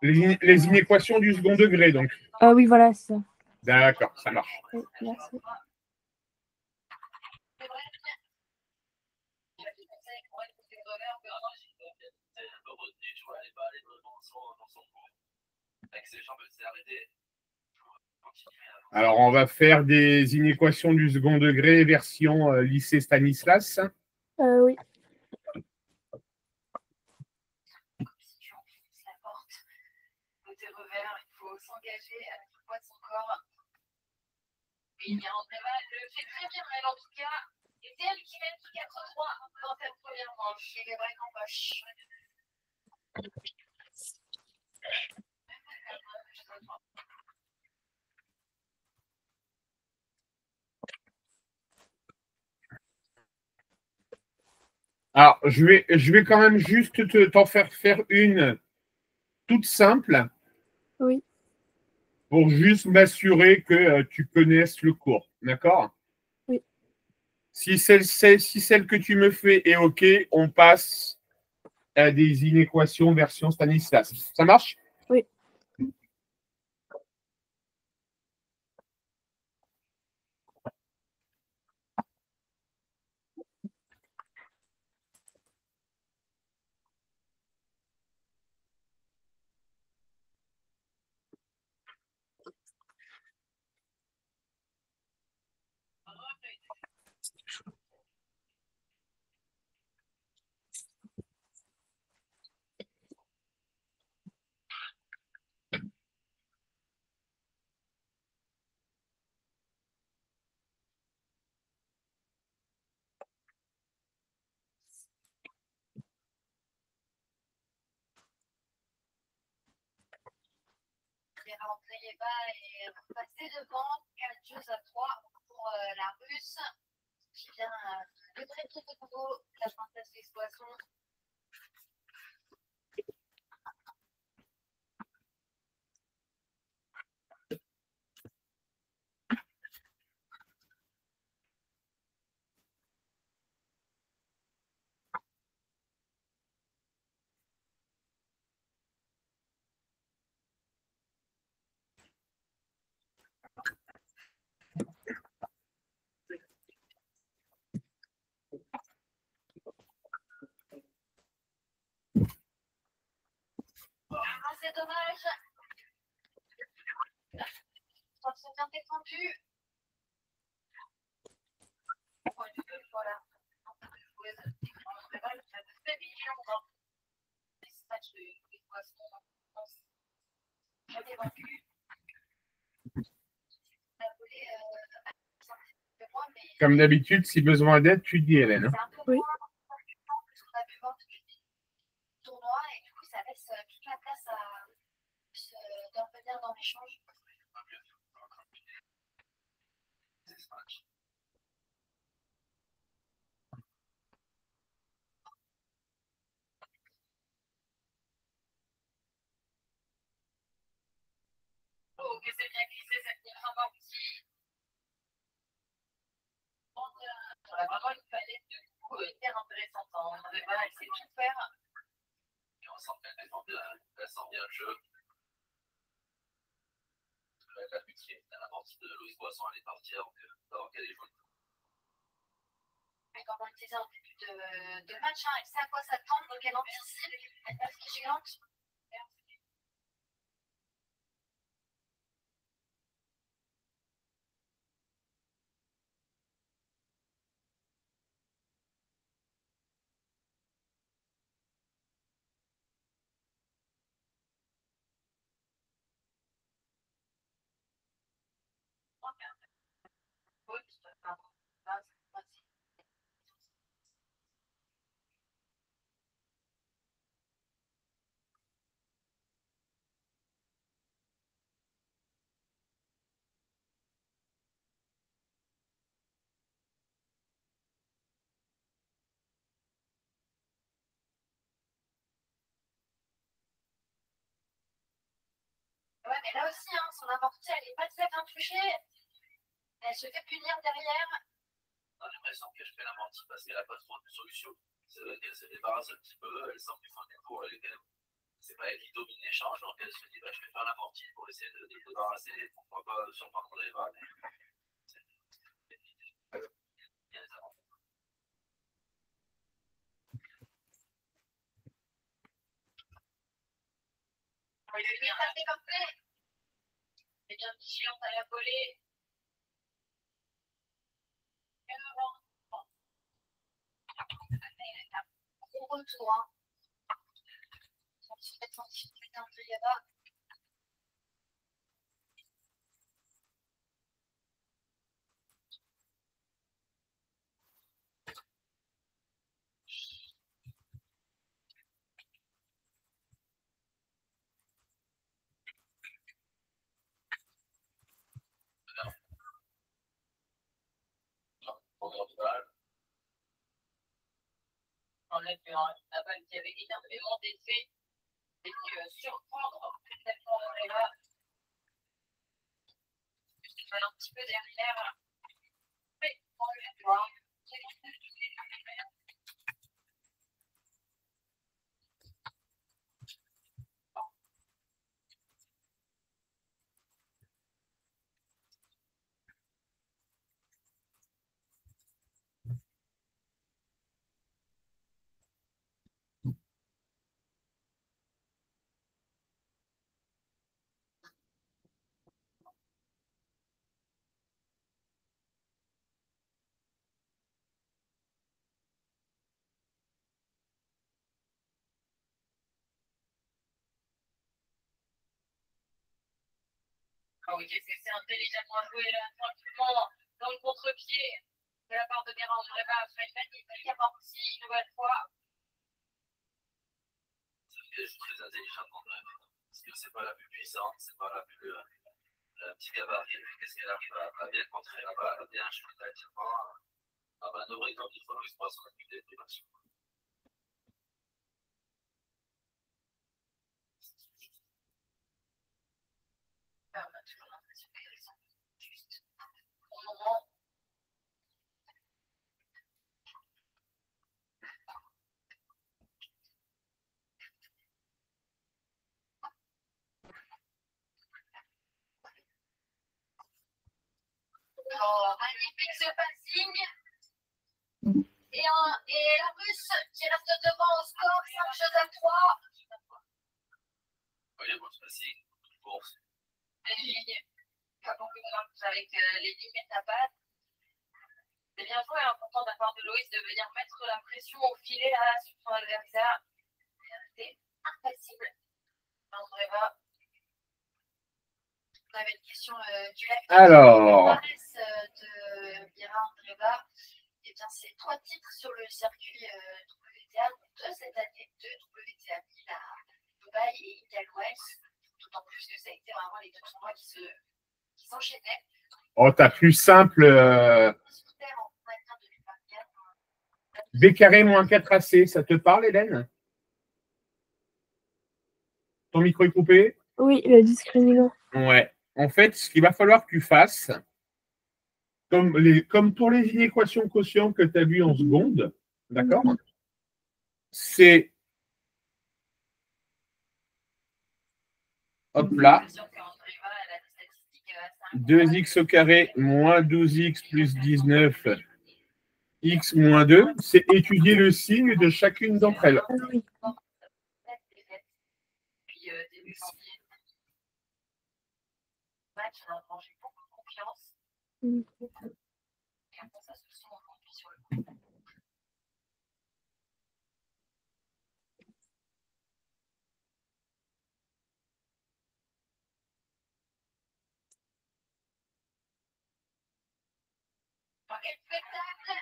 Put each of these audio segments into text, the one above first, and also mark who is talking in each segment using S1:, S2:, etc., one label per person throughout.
S1: Les inéquations du second degré, donc.
S2: Oui, voilà, c'est ça.
S1: D'accord, ça marche.
S2: Oui, merci.
S1: Alors, on va faire des inéquations du second degré version lycée Stanislas.
S2: Oui.
S3: Côté revers, il faut s'engager à tout poids de son corps. Oui, bien, le fait très bien, elle, en tout cas. Et c'est elle qui mène tout 4-3 dans cette première manche. Et les breaks en poche.
S1: Alors, je vais quand même juste t'en faire une toute simple.
S2: Oui.
S1: Pour juste m'assurer que tu connaisses le cours. D'accord?
S2: Oui.
S1: Si celle que tu me fais est OK, on passe à des inéquations version Stanislas. Ça marche?
S2: Oui.
S3: N'oubliez pas et passer devant 4 jeux à 3 pour la russe qui vient de traiter de nouveau la princesse des poissons. C'est dommage. Ils sont bien détendus. Voilà.
S1: Comme d'habitude, si besoin d'aide, tu dis, Hélène.
S2: Oui.
S3: Tournoi et du coup, ça laisse toute la place à d'intervenir dans l'échange. Oh, que c'est bien glissé cette première partie. On a vraiment une palette de coups hyper intéressante. On avait pas elle sait tout faire. Et on sent qu'elle sent bien le jeu. La pitié, la partie de Louis Poisson, elle est partie avant qu'elle ait joué. Et comme on le disait en début de match, hein, elle sait à quoi s'attendre, donc elle anticipe, elle passe vigilante. Ouais, mais là aussi, hein, son amorti, elle n'est pas très bien touchée. Elle se fait punir derrière. J'ai l'impression que je fais l'amorti parce qu'elle n'a pas trop de solution.
S4: C'est vrai qu'elle se débarrasse un petit peu, elle sent qu'il faut un effort, elle est quand même. C'est pas elle qui domine l'échange, donc elle se dit bah, je vais faire la mortie pour essayer de débarrasser, pourquoi pas surprendre les balles.
S3: Il est bien tapé parfait. Elle est bien vigilante à la volée. Gros retour, hein. On se fait en difficulté un peu là-bas. On a vu la balle qui avait énormément d'effets. Et puis surprendre complètement Andrea. Je vais un petit peu derrière. Mais on le voit. Ah oui, qu'est-ce que c'est intelligemment joué là, tranquillement, dans le contre-pied de la part de Guérin Andreva. Fait une magnifique amortie une nouvelle fois.
S4: C'est un piège très intelligent quand même. Parce que c'est pas la plus puissante, c'est pas la plus. La petite gabarit, qu'est-ce qu'elle arrive à bien contrer la balle, à bien jouer tactiquement, à manœuvrer comme il faut, il se passe une déprimation.
S3: On a toujours l'impression qu'elles sont juste au moment. Oh, magnifique ce passing. Et la Russe qui reste devant au score, 5 jeux à 3.
S4: Oui, bon, ce passing, course.
S3: Les lignes, pas beaucoup de marques avec les lignes et tapas. C'est bien joué, important de la part de Loïs de venir mettre la pression au filet là sur son adversaire. C'est impassible. Andreva. On avait une question du live.
S1: Alors.
S3: De Bira Andreva. Eh bien, c'est 3 titres sur le circuit WTA, 2 cette année, 2 WTA 1000 à Dubaï et Indian Wells. D'autant plus que ça a été vraiment les 2 tournois qui s'enchaînaient.
S1: Oh, t'as plus simple. B carré moins 4AC, ça te parle, Hélène? Ton micro est coupé?
S2: Oui, le discriminant.
S1: Ouais. En fait, ce qu'il va falloir que tu fasses, comme pour les inéquations quotients que tu as vues en seconde, d'accord? C'est. Hop là. 2x au carré moins 12x plus 19 x moins 2, c'est étudier le signe de chacune d'entre elles.
S2: Ah oui.
S3: Puis début janvier, match, j'ai beaucoup de confiance. Et après, ça se sent aujourd'hui sur le coup. Quel spectacle!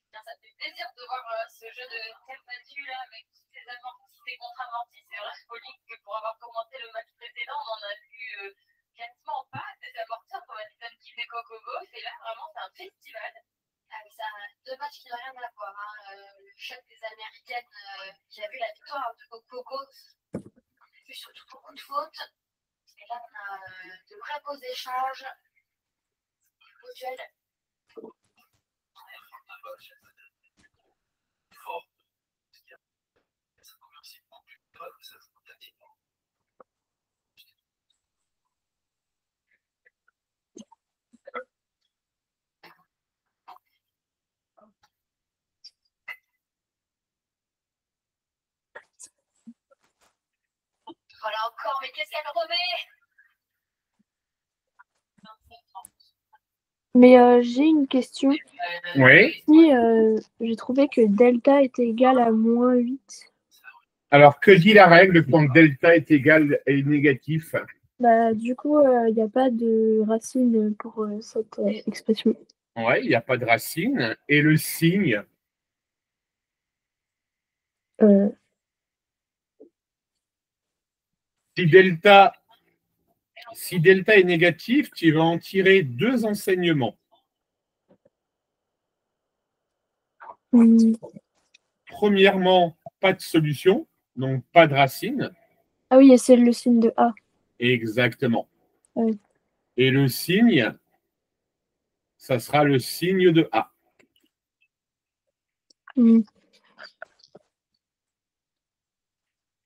S3: Ça fait plaisir de voir ce jeu de terre battue là avec toutes ces amortis, ces contre-amortis. C'est vrai que pour avoir commenté le match précédent, on en a vu quasiment pas des amortis entre Madison Keys et Coco Gauff. Et là, vraiment, c'est un festival. Avec ça, 2 matchs qui n'ont rien à voir. Hein. Le choc des Américaines qui a vu la victoire de Coco Gauff. On a vu surtout beaucoup de fautes. Et de vrais beaux échanges mutuels. Voilà encore, mais qu'est-ce qu'elle remet?
S2: Mais j'ai une question.
S1: Oui.
S2: Si j'ai trouvé que delta était égal à -8,
S1: Alors, que dit la règle quand delta est égal et négatif?
S2: bah, du coup, il n'y a pas de racine pour cette expression.
S1: Oui, il n'y a pas de racine. Et le signe?
S2: Euh,
S1: Si delta est négatif, tu vas en tirer deux enseignements.
S2: hmm.
S1: Premièrement, pas de solution, donc pas de racine.
S2: Ah oui, et c'est le signe de A.
S1: Exactement.
S2: Oui.
S1: Et le signe, ça sera le signe de A.
S2: Hmm.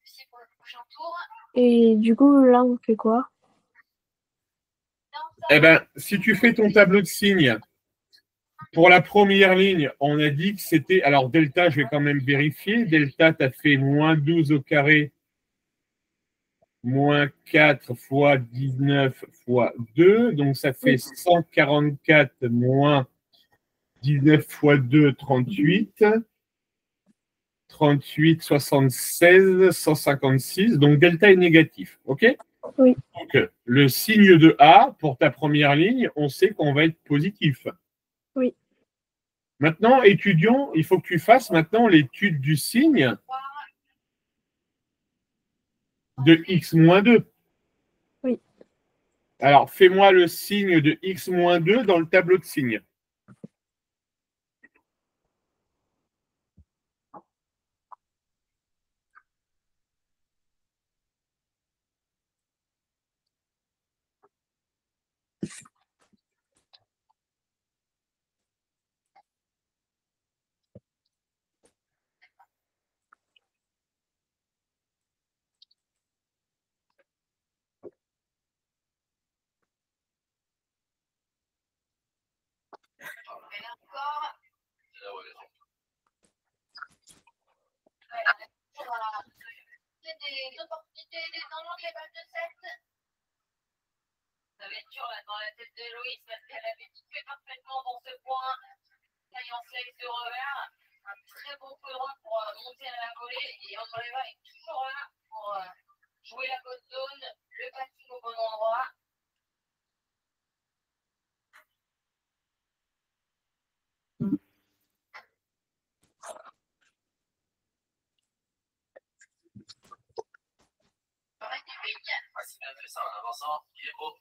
S3: Merci pour le prochain tour.
S2: Et du coup, là, on fait quoi?
S1: Eh bien, si tu fais ton tableau de signes, pour la première ligne, on a dit que c'était. Alors, delta, je vais quand même vérifier. Delta, tu as fait -12 au carré, -4 fois 19 fois 2. Donc, ça fait 144 moins 19 fois 2, 38. 38, 76, 156. Donc, delta est négatif. OK?
S2: Oui.
S1: Donc, le signe de A, pour ta première ligne, on sait qu'on va être positif.
S2: Oui.
S1: Maintenant, étudiant, il faut que tu fasses maintenant l'étude du signe de x-2.
S2: Oui.
S1: Alors, fais-moi le signe de x-2 dans le tableau de signes.
S3: Et là encore, c'est des opportunités dans les balles de 7. Ça va être dur là, dans la tête de Loïs parce qu'elle avait tout fait parfaitement dans ce point. Là, il en slice de revers. Un très beau coup droit pour monter à la volée. Et Andreva est toujours là pour jouer la bonne zone, le passing au bon endroit.
S4: C'est bien fait ça en avançant. Il est beau.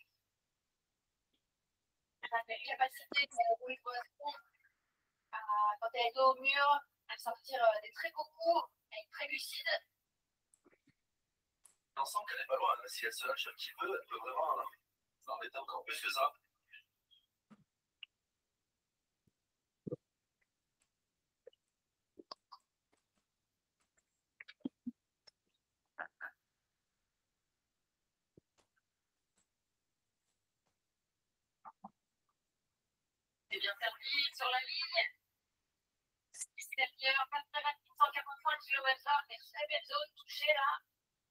S3: Elle a une capacité où il correspond quand elle est dos au mur, à sortir des très beaux coups. Elle est très lucide.
S4: On sent qu'elle n'est pas loin. Si elle se lâche un petit peu, elle peut vraiment s'embêter encore plus que ça.
S3: C'est bien servi sur la ligne. Extérieur, pas très rapide, 145 km/h, des très belles zones touchées là.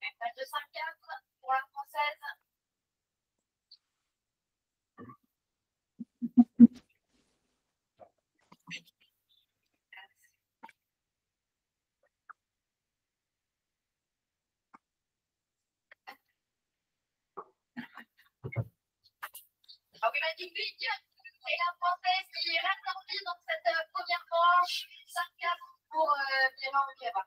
S3: Une passe de 5-4 pour la française. Magnifique. Et la française qui reste en vie dans cette première manche. 5-4 pour Pierre Oliviera.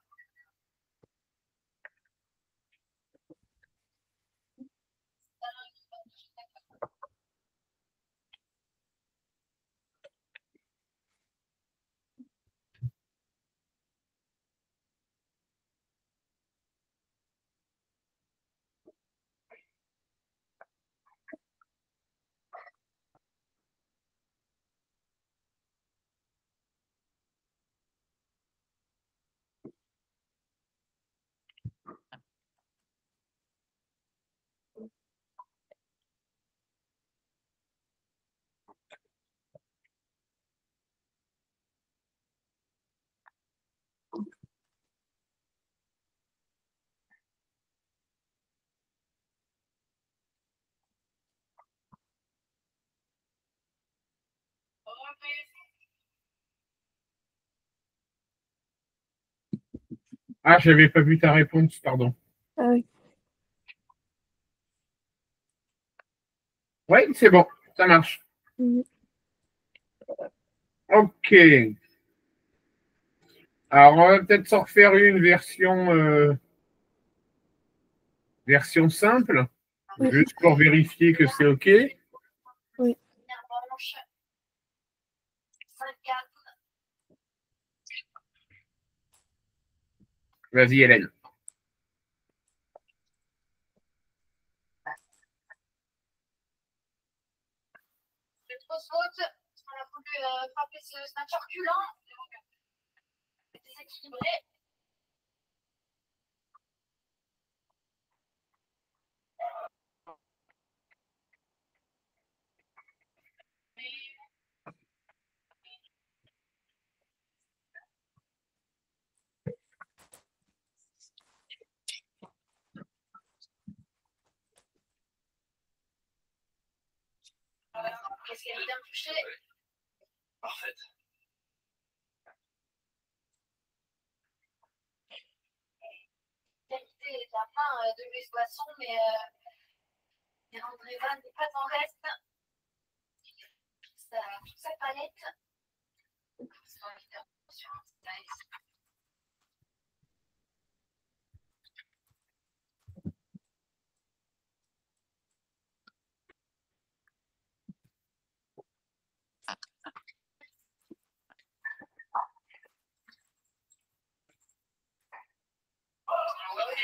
S3: reprise.
S1: Ah, j'avais pas vu ta réponse, pardon.
S2: Ah oui.
S1: Oui, c'est bon, ça marche.
S2: Mhm.
S1: Ok. Alors, on va peut-être s'en refaire une version simple,
S2: Oui.
S1: juste pour vérifier que c'est OK.
S2: Oui.
S3: Première manche. 5-4.
S1: Vas-y, Hélène.
S3: De fausse faute. On a voulu frapper ce snatch reculant. Déséquilibré. Qu'est-ce qu'elle est bien touchée?
S4: Parfait.
S3: Qualité de la main de Louis Boisson, mais André Van n'est pas en reste. Toute sa palette. Sur un slice.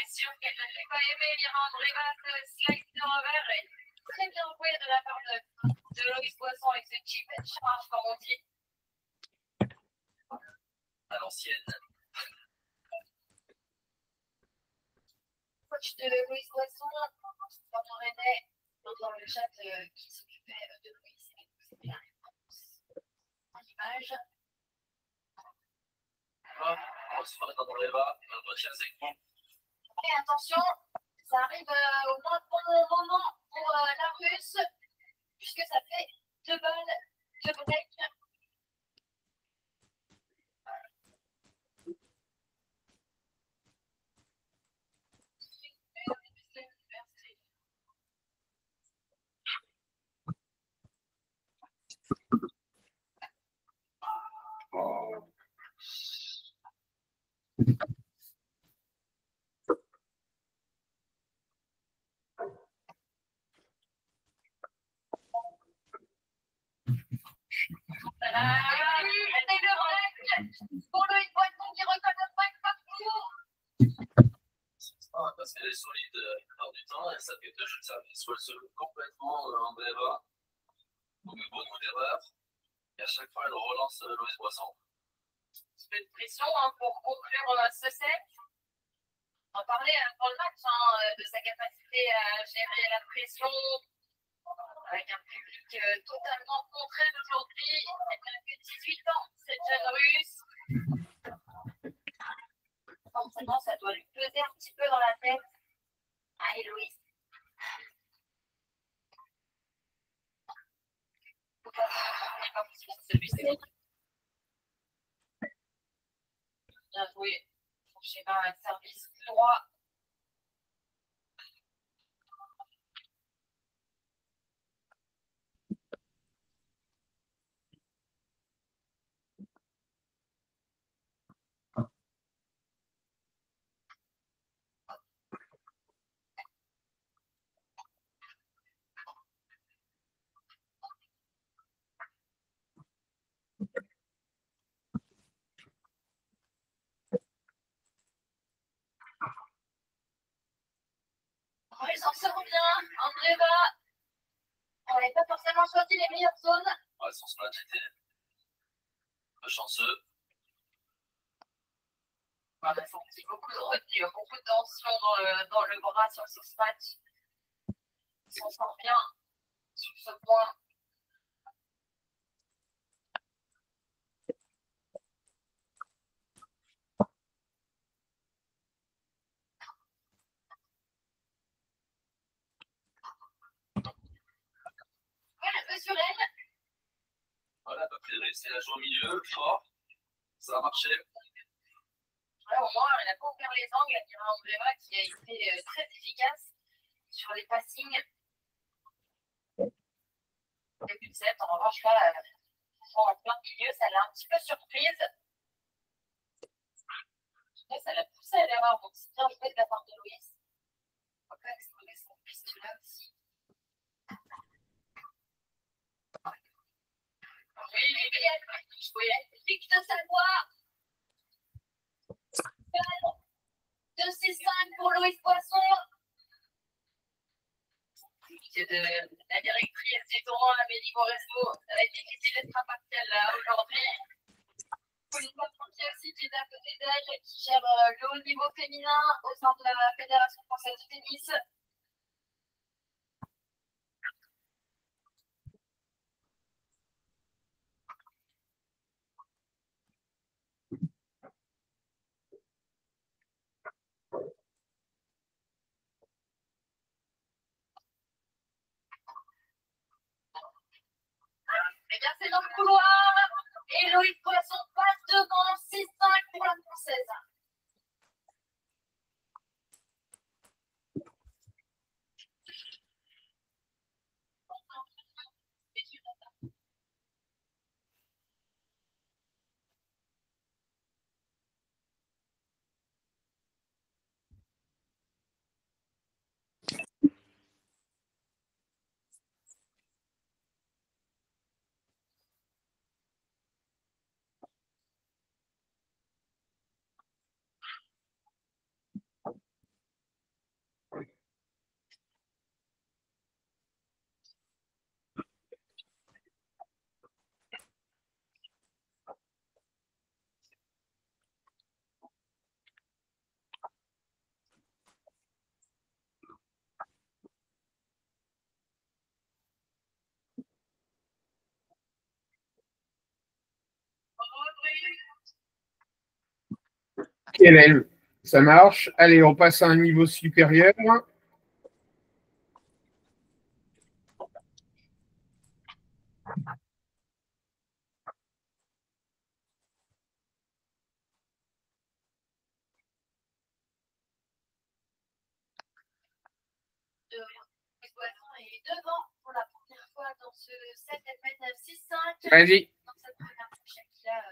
S3: C'est sûr qu'elle n'avait pas aimé lire André Van slice de revers et très bien joué de la part de Loïs Boisson avec ce chip and charge, comme on dit.
S4: À l'ancienne.
S3: Coach de Loïs Boisson, Quentin René, dans le chat qui s'occupait de Loïs et c'était la réponse en image.
S4: On se fera dans les bas, on retient ses coups.
S3: Et attention, ça arrive au moins bon moment pour la Russe, puisque ça fait 2 balles, 2 breaks. Et le break pour Loïs Boisson qui recolle le break partout.
S4: Parce qu'elle est solide la plupart du temps et ça fait 2 jeux de service. Soit elle se loue complètement en débat, on met beaucoup d'erreurs et à chaque fois elle relance Loïs Boisson.
S3: Un peu de pression pour conclure ce set. On en parlait avant le match de sa capacité à gérer la pression avec un public totalement contraint aujourd'hui. Elle n'a que 18 ans, cette jeune russe. Forcément, ça doit lui peser un petit peu dans la tête. Allez, Louise. Bien joué. Son schéma service droit. Oh, il s'en sort bien. André va. On n'avait pas forcément choisi les meilleures zones.
S4: Ouais, son smash était un peu chanceux.
S3: On a senti beaucoup de retenue, beaucoup de tension dans le bras sur ce match. Il s'en sort bien sur ce point. Ouais, un peu sur elle.
S4: Voilà, pas pris de essayé de la jouer au milieu, fort. Ça a marché.
S3: Là, au moins, elle n'a pas ouvert les angles. Il y a Andreva qui a été très efficace sur les passings. Début de set, en revanche, là, en plein milieu, ça l'a un petit peu surprise. Ça l'a poussé à l'erreur, donc c'est bien joué de la part de Louis. On va pas exploser son piste là aussi. Oui, je voulais Victor Savoie. 2-6-5 pour Louis Poisson. C'est de la directrice du tournoi, Amélie Moresco. Ça va être difficile d'être impartiale là aujourd'hui. Pauline Patrontier aussi qui est à côté d'elle, qui gère le haut niveau féminin au sein de la Fédération française de tennis. Et bien c'est dans le couloir. Et Loïc Poisson passe devant 6-5 pour la française.
S1: Hélène, ça marche. Allez, on passe à un niveau supérieur.
S3: Poisson est devant pour la première fois dans ce 7 FNF 6-5.
S1: Vas-y.
S3: Dans cette première manche qui a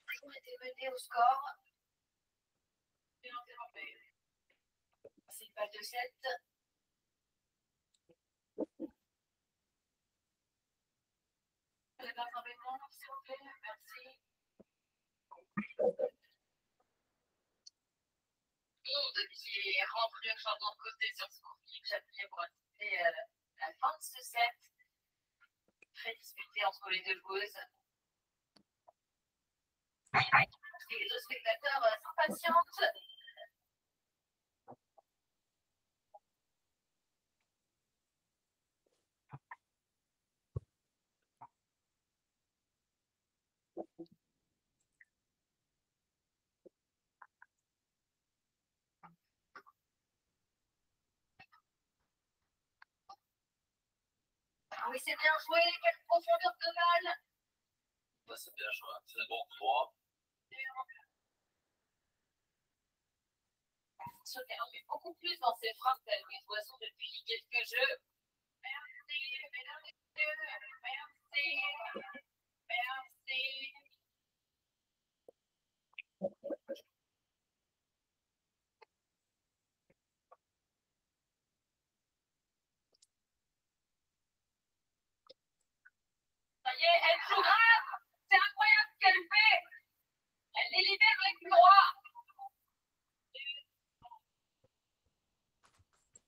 S3: toujours été menée au score. C'est une balle de 7. S'il vous plaît, merci. Monde qui est rentré au changement de côté sur ce conflit que j'appelais pour assister à la fin de ce set. Très disputé entre les deux joueuses. Et les deux spectateurs s'impatientent. Oui, c'est bien joué. Quelle profondeur de balle.
S4: Ouais, c'est bien joué. C'est un bon 3.
S3: Elle en met beaucoup plus dans ses frappes qu'elle Louise Poisson depuis quelques jeux. Merci, mesdames et messieurs. Merci. Ça y est, elle joue grave. C'est incroyable ce qu'elle fait. Elle les libère les plus droits.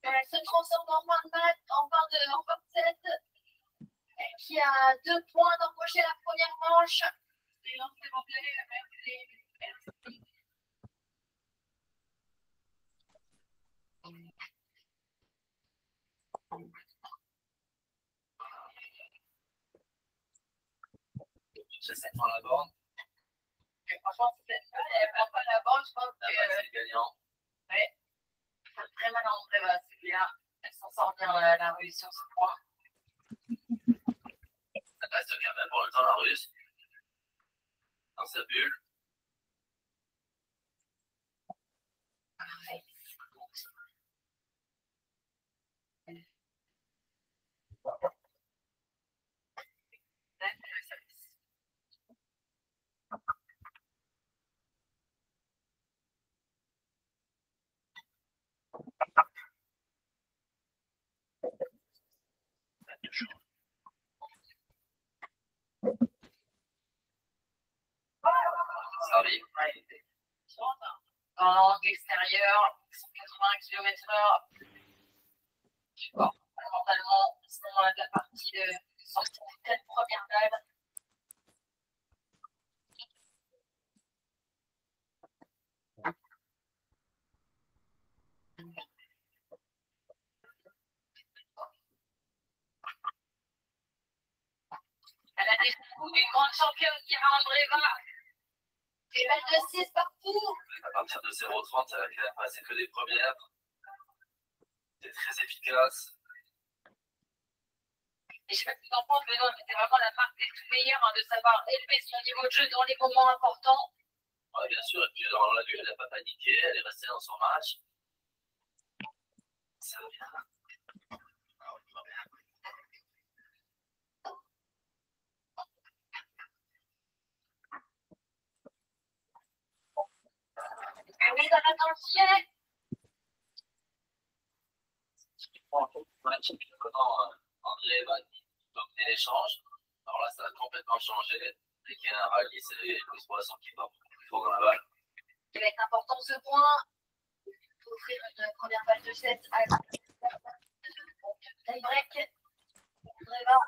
S3: Elle se transforme en fin de match, en fin de set. Elle qui a 2 points d'empocher la première manche. S'il vous plaît, merci.
S4: J'essaie de prendre la borne.
S3: Franchement, elle perd pas la borne, je pense que
S4: C'est gagnant.
S3: ouais, ça fait très mal à Andreva, celui-là. Elle s'en sort bien la réussite sur ce point.
S4: reste quand même pour l'instant la Russe. Dans sa bulle.
S3: Parfait.
S4: Servi.
S3: En langue extérieure, 180 km/h. Bon, mentalement, c'est de la partie de sortie de cette première balle. Elle a des coups d'une grande championne qui va Andreeva. Et balle de 6 partout.
S4: À partir de 0,30, elle a quand même passé que des premières. C'est très efficace.
S3: Et je sais pas ce que tu en penses, mais non, c'était vraiment la marque des tout meilleurs de savoir élever son niveau de jeu dans les moments importants.
S4: Ouais, bien sûr, et puis on l'a vu, elle n'a pas paniqué, elle est restée dans son match. Ça va bien. Ah, oui, ça va bien.
S3: Mise à l'attention.
S4: Match maintenant, André va dominer l'échange. Alors là, ça a complètement changé. Dès qu'il y a un rallye, c'est Louis Poisson qui va beaucoup plus fort dans la balle.
S3: Il va être important ce point. Il faut offrir une première balle de 7 à tie-break. Andreeva.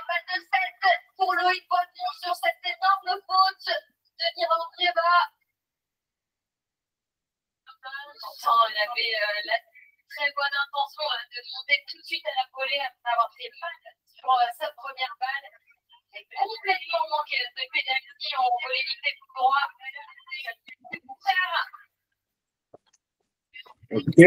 S3: Balle de 7 pour Loïc Poisson sur cette énorme faute de Nira Andreeva. Il avait la très bonne intention de monter tout de suite à la volée après avoir fait mal sur sa première balle. Et complètement manqué de pénalty en volée des droits.
S1: Ok.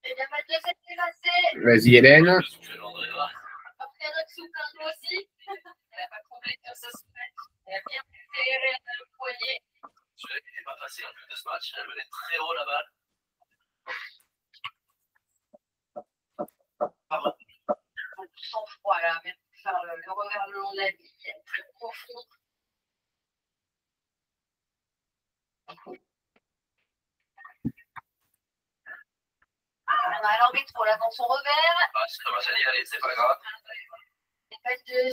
S3: Et bien, balle de 7 est passée.
S1: Vas-y, Hélène.
S3: Après un sous aussi. Elle n'a pas comblé sur ce match. Elle a bien serré le poignet.
S4: Celui-là qui n'est pas facile en plus de ce match. Elle menait très haut la balle.
S3: Sans froid là, même pour faire le revers le long de la ligne, très profond. On a l'arbitre pour l'avance au revers.
S4: Ah, je commence à y aller, c'est pas grave.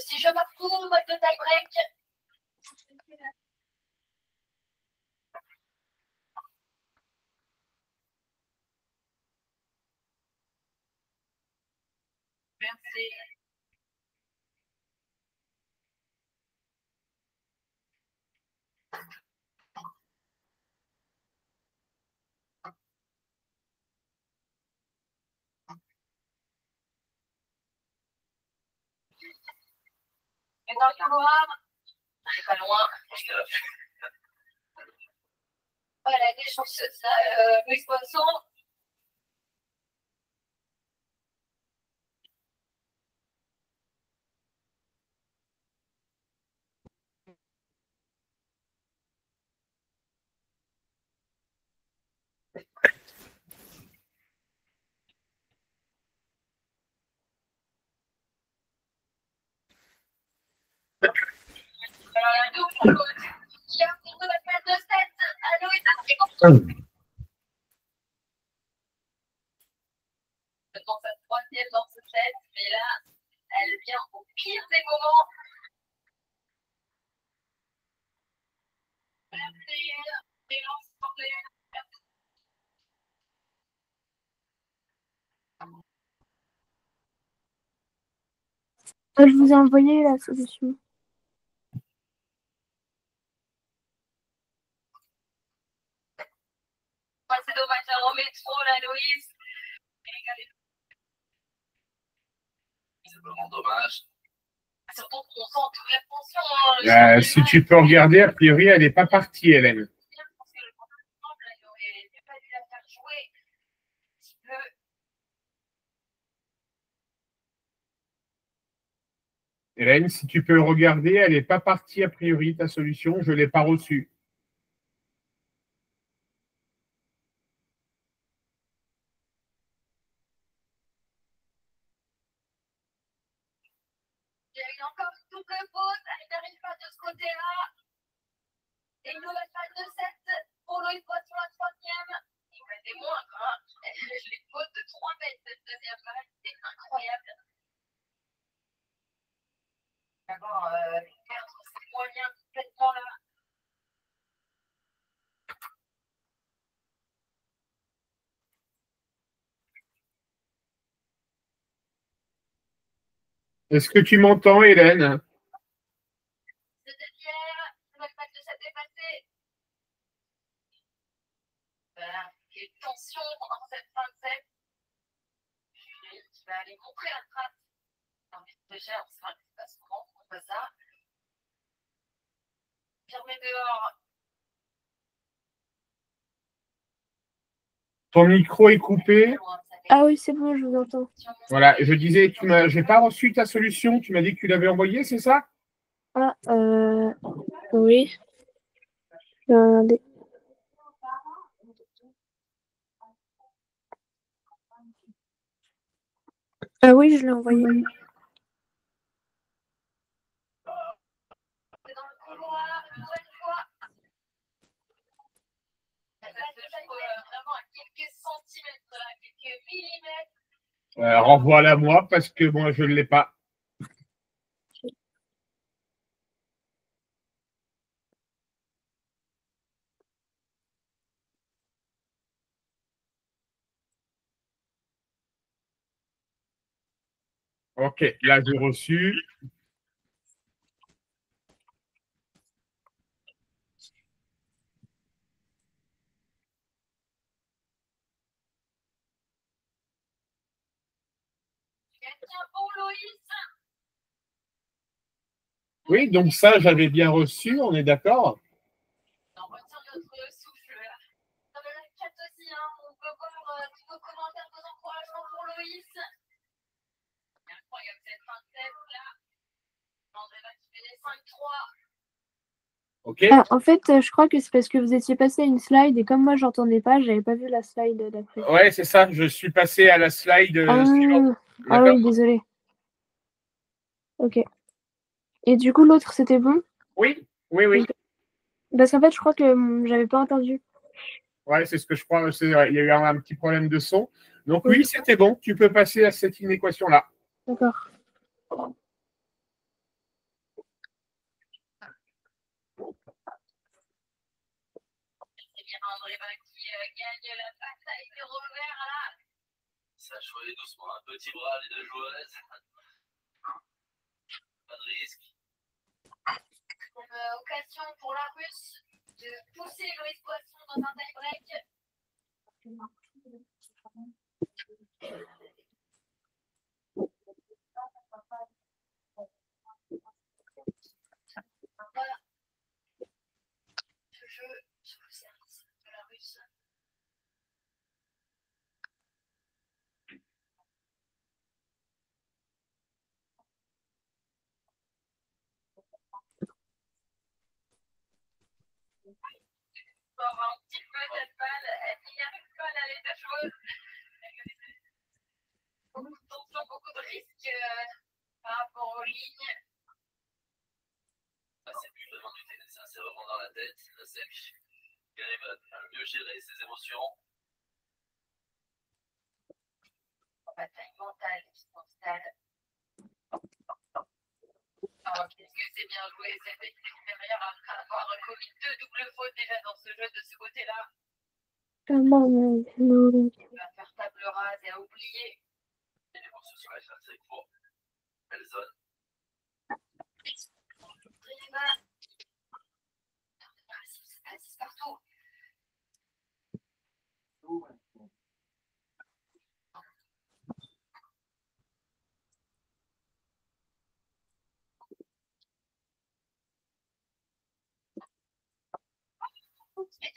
S3: Si je m'approuve, mode de tie-break. Merci. Et dans le couloir, c'est pas loin. Voilà, des chances, ça, Louis Poisson. Un double qui a pour la place de 7 à Louis. Dans sa troisième dans ce set, mais là, elle vient au pire des moments.
S2: Je vous ai envoyé la solution.
S3: C'est dommage, en métro, là, Loïs.
S4: C'est vraiment dommage.
S3: Surtout qu'on sent toute la tension.
S1: Si tu peux regarder, a priori, elle n'est pas partie, Hélène.
S3: Parce que le ensemble, il n'aurait pas dû la faire jouer un petit peu.
S1: Hélène, si tu peux regarder, elle n'est pas partie, a priori, ta solution. Je ne l'ai pas reçue.
S3: Il y a eu encore une double faute. Elle n'arrive pas de ce côté-là. Et une nouvelle balle de 7 pour Loïs Poisson, la troisième. Il met des moindres. Hein. Les fautes de 3 mètres, cette deuxième balle, c'est incroyable. D'abord, perdre ses moyens complètement là.
S1: Est-ce que tu m'entends, Hélène?
S3: C'est derrière. Nouvelle balle de 7 dépassée. Voilà. Quelle tension en cette fin de set. Qui va aller montrer la trace. Déjà, on sera pas souvent, on voit ça. Fermé dehors.
S1: Ton micro est coupé.
S2: Ah oui, c'est bon, je vous entends.
S1: Voilà, je disais, j'ai pas reçu ta solution. Tu m'as dit que tu l'avais envoyée, c'est ça?
S2: Ah, oui. Regardez. Ah oui, je l'ai envoyé.
S3: C'est dans le couloir, une nouvelle fois. Elle va vraiment à quelques centimètres, à quelques millimètres.
S1: Renvoie-la moi parce que moi, je ne l'ai pas. Ok, là, j'ai reçu. Oui, donc ça, j'avais bien reçu, on est d'accord?
S3: On retient notre souffle. Dans le chat aussi, hein, on peut voir tous vos commentaires, vos encouragements pour Loïs. Incroyable cette fin de set là. André va qui fait des 5-3.
S1: Ok.
S2: Ah, en fait, je crois que c'est parce que vous étiez passé à une slide et comme moi, j'entendais pas, j'avais pas vu la slide d'après.
S1: Ouais, c'est ça. Je suis passé à la slide suivante.
S2: Ah
S1: D'accord?
S2: oui, désolé. Ok. Et du coup, l'autre, c'était bon?
S1: Oui, oui, oui.
S2: Parce qu'en fait, je crois que j'avais pas entendu.
S1: Ouais, c'est ce que je crois. Il y a eu un petit problème de son. Donc oui, c'était bon. Tu peux passer à cette inéquation-là.
S2: D'accord.
S3: C'est bien André qui gagne la bataille des revers là.
S4: Ça a joué doucement, un petit bras, les deux joueuses. Pas de risque.
S3: Occasion pour la Russe de pousser Loïs Poisson dans un tie-break. Ce jeu sur le service de la Russe. On va voir un petit peu cette balle. Elle n'y arrive pas à l'état chose. Beaucoup de tension, beaucoup de risques par rapport aux lignes.
S4: C'est plus vraiment du tennis, c'est vraiment dans la tête. C'est celle qui arrive à mieux gérer ses émotions.
S3: Bataille mentale qui s'installe. Alors, qu'est-ce que c'est bien joué cette équipe extérieure après avoir commis 2 doubles fautes déjà dans ce jeu de ce côté-là. Il va faire table rase et à oublier.
S4: Et les morceaux sur la chasse, c'est pour belle zone.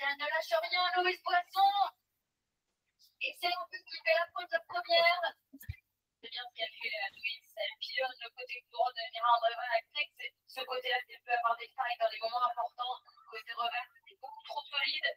S3: Bien, ne lâche rien, Loïs Poisson. Essaye, on peut skipper la pointe la première. C'est bien ce qu'elle fait, Louise. Elle pilonne le côté droit de Miranda avec ce côté-là, c'est peut avoir des failles dans les moments importants. Côté revers, c'est beaucoup trop solide.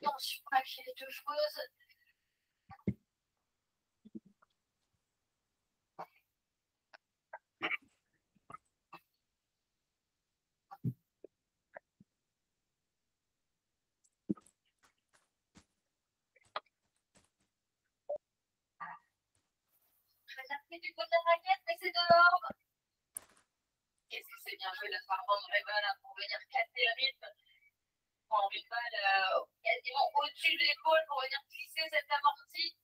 S3: Attention à chez les deux joueuses. Je vais taper du côté de la raquette, mais c'est dehors. Qu'est-ce que c'est bien joué de faire prendre Revan pour venir casser le rythme. Prendre une balle quasiment au-dessus de l'épaule pour venir glisser cette amortie.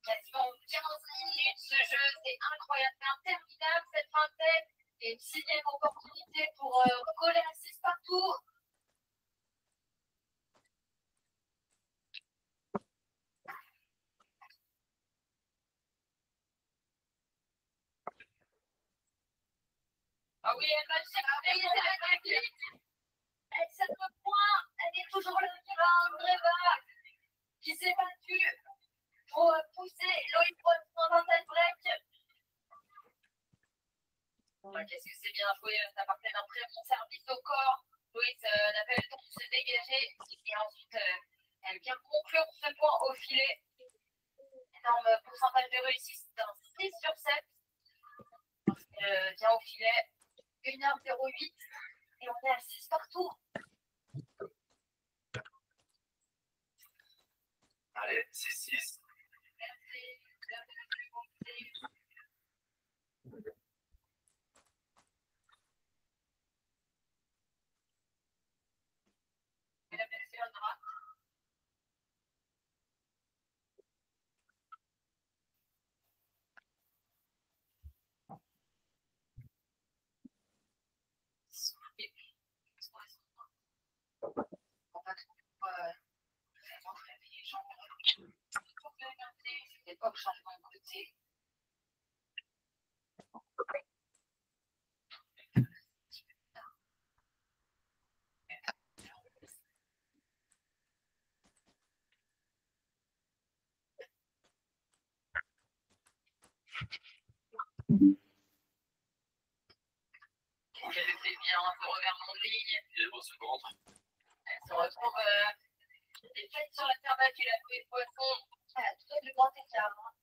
S3: Quasiment 15 minutes ce jeu, c'est incroyable, c'est interminable cette fin de tête. Et une sixième opportunité pour recoller à 6 partout. Ah oui, elle va le chercher, c'est la technique. Elle sert le point, elle est toujours là, Andreva, qui s'est battue pour pousser Loïc Poisson dans cette break. Qu'est-ce que c'est bien joué, ça partait d'un très bon service au corps. Loïs n'a pas eu le temps de se dégager et ensuite elle vient conclure ce point au filet. Énorme pourcentage de réussite d'un 6 sur 7. Elle vient au filet 1h08 et on est à 6 partout.
S4: Allez, c'est 6.
S3: Merci. Mesdames et messieurs, on aura on va vraiment réveiller les gens. C'est pas le changement de côté. Elle le fait bien, un peu revers en ligne.
S4: Il est beau ce contre.
S3: Elle se retrouve des fêtes sur la terre battue, la Louis Poisson. Elle a tout le grand écart.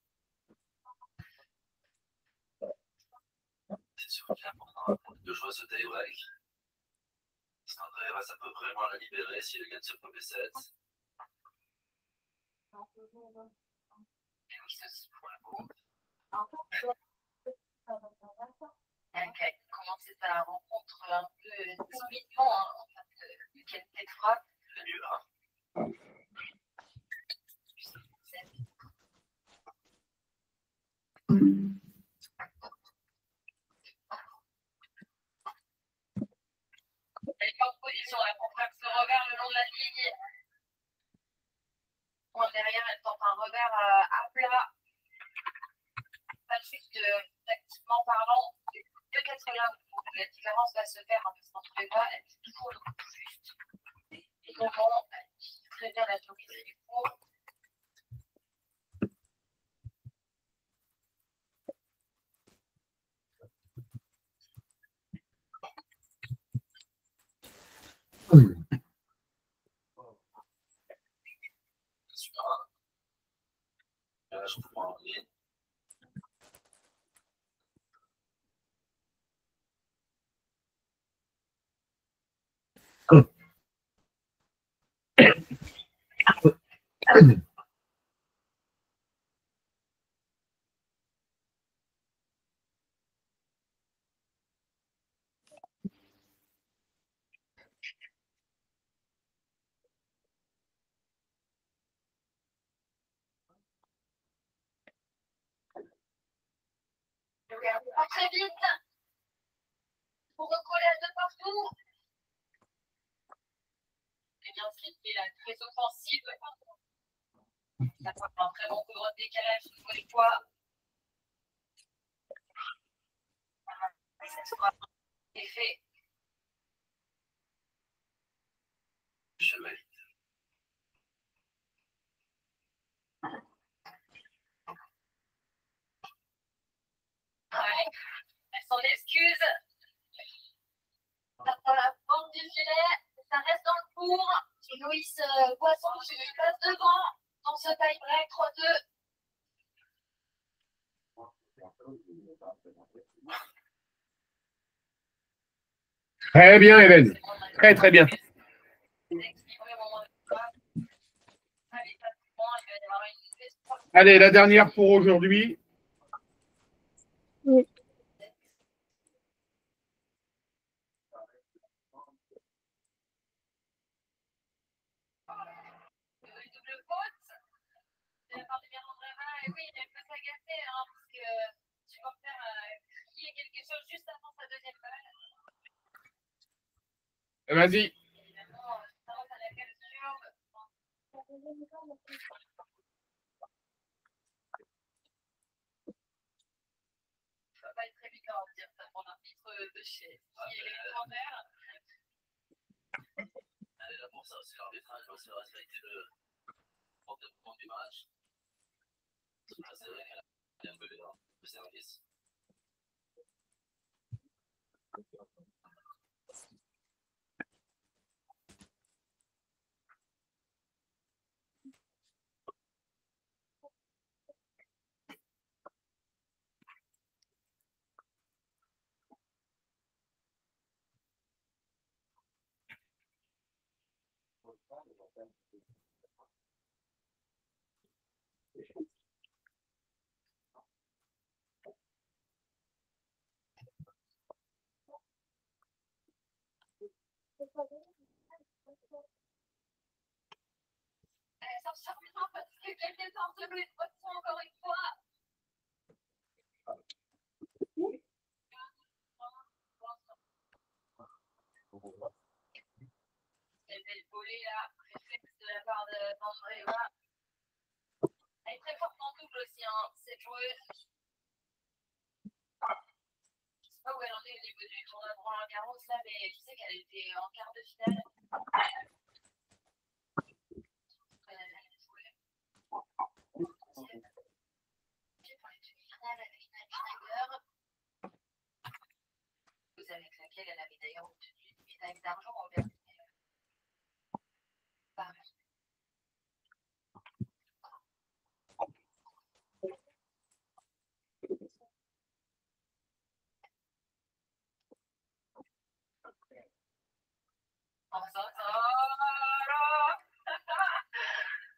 S4: C'est sûr qu'il est important pour les deux joueurs ce tie-break. Andreva, ça peut vraiment la libérer si elle gagne ce premier set.
S3: Et oui, ceci pour le coup. Elle commence sa rencontre un peu timidement, en fait, de qualité de frappe.
S4: C'est mieux, hein.
S3: Elle est en position, elle contracte ce revers le long de la ligne. Point derrière, elle tente un revers à plat. Pas juste tactiquement parlant, peut-être là où la différence va se faire, hein, parce qu'en tous les cas, elle est toujours le coup juste. Et comment elle dit très bien la géométrie du cours.
S4: Super. Là, je comprends en ligne.
S3: Pas très vite pour recoller à deux partout. Et bien inscrit, il est très offensif. Ça fait un très bon coup de décalage sur les poids. Ça sera fait.
S4: Je valide.
S3: Ouais, elle s'en excuse. Dans la forme du filet, ça reste dans le cours. Louis Poisson qui passe devant dans ce tie-break 3-2.
S1: Très bien, Hélène. Très, très bien. Allez, la dernière pour aujourd'hui.
S2: Oui.
S3: Double faute. De la part de Bérandre Rama, et oui, elle peut s'agacer, hein, parce que supporter a crié quelque chose juste avant sa deuxième balle.
S1: Vas-y.
S3: Évidemment, ça rentre à la capture. Ça va pas être évident de dire ça pour l'arbitre de chez l'élémentaire.
S4: Elle est là pour ça aussi, l'arbitrage, c'est respecter le développement du match. C'est vrai qu'elle a bien peu le service.
S3: Ça me surprend parce que quelqu'un tente de Louis Poisson encore une fois. Elle fait le volet là, réflexe de la part d'Andréa. Elle est très forte en double aussi, hein, cette joueuse. Je sais pas où elle en est au niveau du tournoi de Roland Garros là, mais je sais qu'elle était en quart de finale. Avec laquelle elle avait d'ailleurs obtenu une médaille d'argent en Berlin.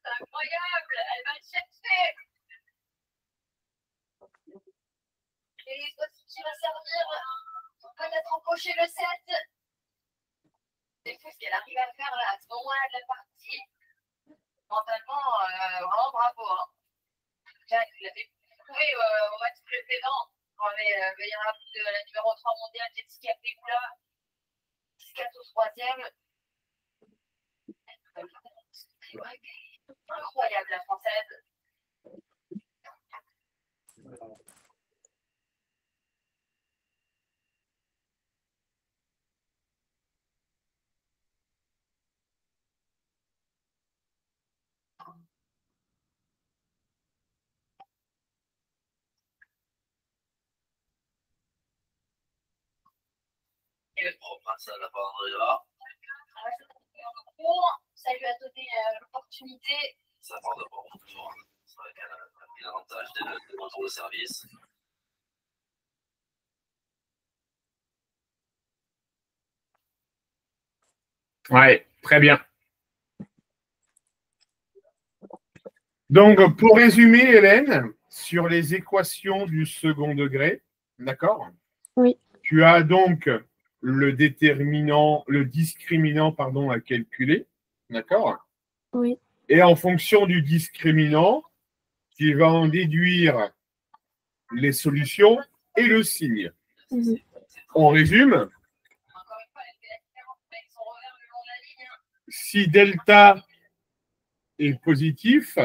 S3: C'est incroyable, elle va le chercher. Et qui va servir pour peut-être empocher le 7. C'est fou ce qu'elle arrive à faire là, à ce moment-là de la partie. Mentalement, vraiment bravo. Hein. Jack, il l'avait prouvé au match précédent. On avait veillé de la numéro 3 mondiale, Jessica Pegula. 4 au 3e. Incroyable la française.
S4: Il est propre, ça, la part d'Andréa.
S3: Ça lui a donné l'opportunité.
S4: Ça part de bon. C'est vrai qu'elle a pris l'avantage dès le retour de service.
S1: Ouais, très bien. Donc, pour résumer, Hélène, sur les équations du second degré, d'accord?
S2: Oui.
S1: Tu as donc le discriminant, pardon, à calculer, d'accord?
S2: Oui.
S1: Et en fonction du discriminant, tu vas en déduire les solutions et le signe.
S2: Mhm.
S1: On résume.
S3: Encore une fois, elle fait la différence avec son revers le long de la ligne.
S1: Si delta est positif,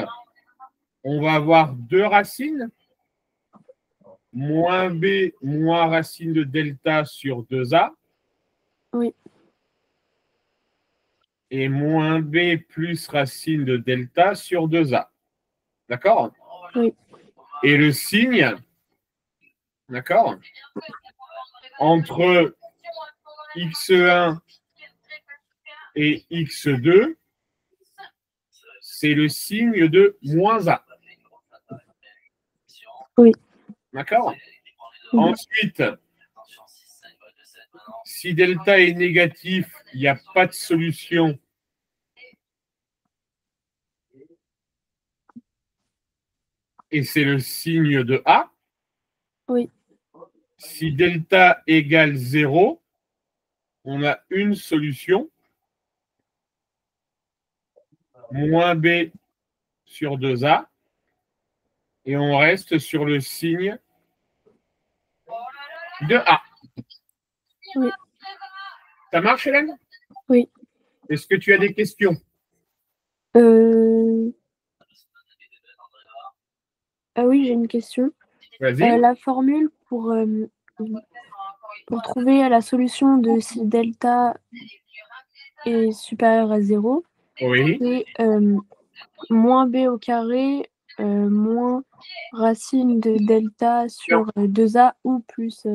S1: on va avoir deux racines. Moins B moins racine de delta sur 2A.
S2: Oui.
S1: Et moins B plus racine de delta sur 2A. D'accord?
S2: Oui.
S1: Et le signe, d'accord, entre x1 et x2, c'est le signe de moins A.
S2: Oui.
S1: D'accord?
S2: Mhm.
S1: Ensuite, si delta est négatif, il n'y a pas de solution. Et c'est le signe de A.
S2: Oui.
S1: Si delta égale 0, on a une solution. Moins B sur 2A. Et on reste sur le signe de A.
S2: Oui.
S1: Ça marche, Hélène?
S2: Oui.
S1: Est-ce que tu as des questions?
S2: Ah oui, j'ai une question.
S1: Vas-y.
S2: La formule pour trouver la solution de si delta est supérieur à 0,
S1: Oui.
S2: c'est moins b au carré moins racine de delta sur 2a ou plus.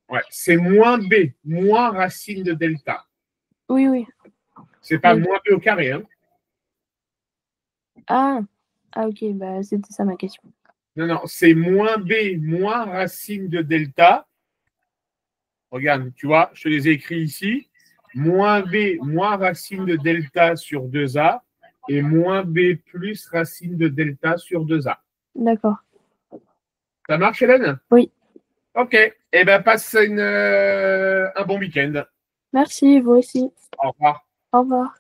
S1: Ouais, c'est moins B, moins racine de delta.
S2: Oui, oui.
S1: C'est pas
S2: Mais-
S1: moins B au carré. Hein.
S2: Ah, ok, bah, c'était ça ma question.
S1: Non, non, c'est moins B, moins racine de delta. Regarde, tu vois, je te les ai écrits ici. Moins B, moins racine de delta sur 2A et moins B plus racine de delta sur 2A.
S2: D'accord.
S1: Ça marche, Hélène?
S2: Oui.
S1: Ok. Eh bien, passe un bon week-end.
S2: Merci, vous aussi.
S1: Au revoir.
S2: Au revoir.